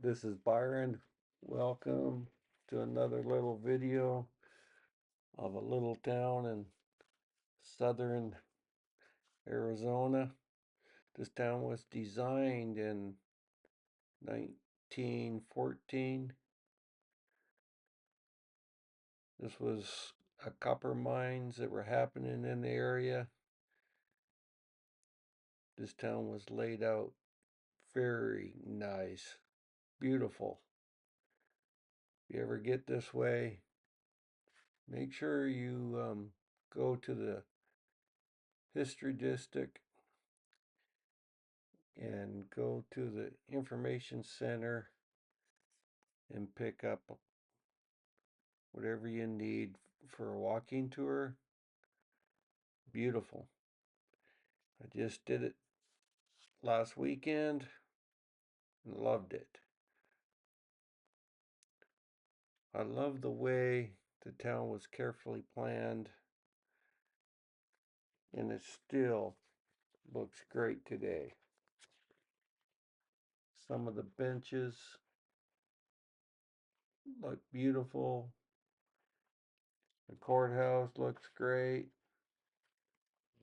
This is Byron. Welcome to another little video of a little town in southern Arizona. This town was designed in 1914. This was a copper mines that were happening in the area. This town was laid out very nice, beautiful. If you ever get this way, make sure you go to the history district and go to the information center and pick up whatever you need for a walking tour. Beautiful. I just did it last weekend and loved it. I love the way the town was carefully planned, and it still looks great today. Some of the benches look beautiful. The courthouse looks great.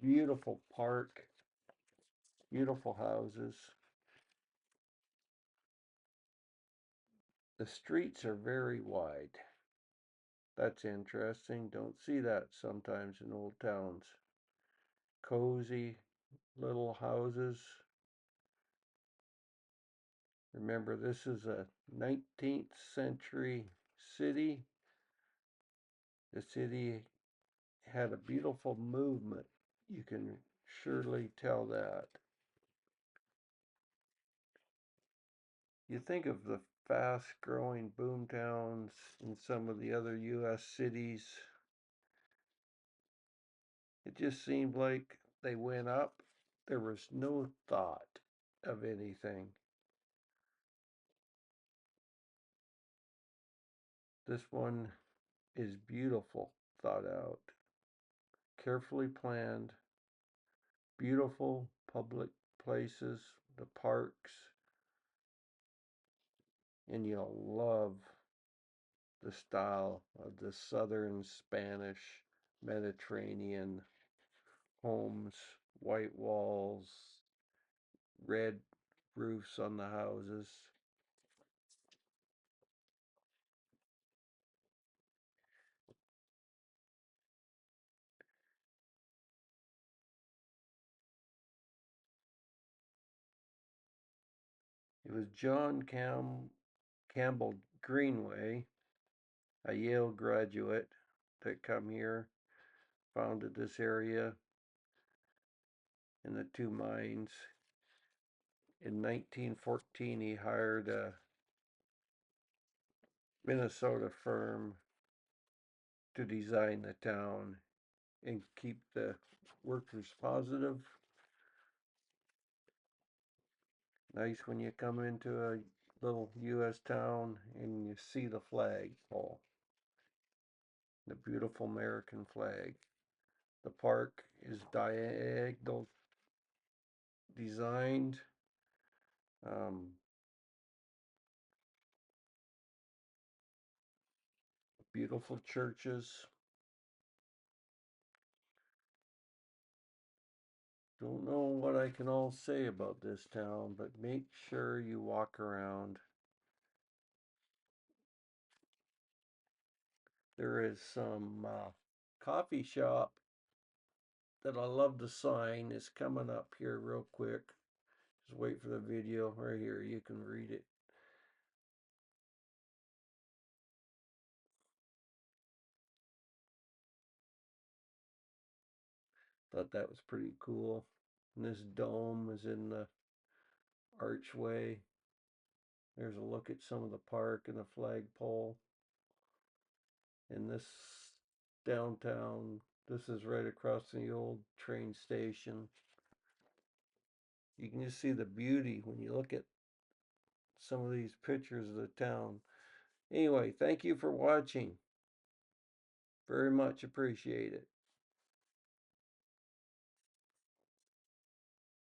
Beautiful park. Beautiful houses. The streets are very wide. That's interesting. Don't see that sometimes in old towns. Cozy little houses. Remember, this is a 19th century city. The city had a beautiful movement. You can surely tell that. You think of the fast growing boom towns in some of the other U.S. cities. It just seemed like they went up. There was no thought of anything. This one is beautiful, thought out, carefully planned, beautiful public places, the parks, and you'll love the style of the southern Spanish Mediterranean homes, white walls, red roofs on the houses. It was Campbell Greenway, a Yale graduate, that come here, founded this area in the two mines. In 1914, he hired a Minnesota firm to design the town and keep the workers positive. Nice when you come into a little U.S. town and you see the flag pole, the beautiful American flag. The park is diagonal designed. Um, Beautiful churches. Don't know what I can all say about this town, but make sure you walk around. There is some coffee shop that I love the sign. Is coming up here real quick. Just wait for the video right here. You can read it. Thought that was pretty cool. And this dome is in the archway. There's a look at some of the park and the flagpole. And this downtown, this is right across from the old train station. You can just see the beauty when you look at some of these pictures of the town. Anyway, thank you for watching. Very much appreciate it.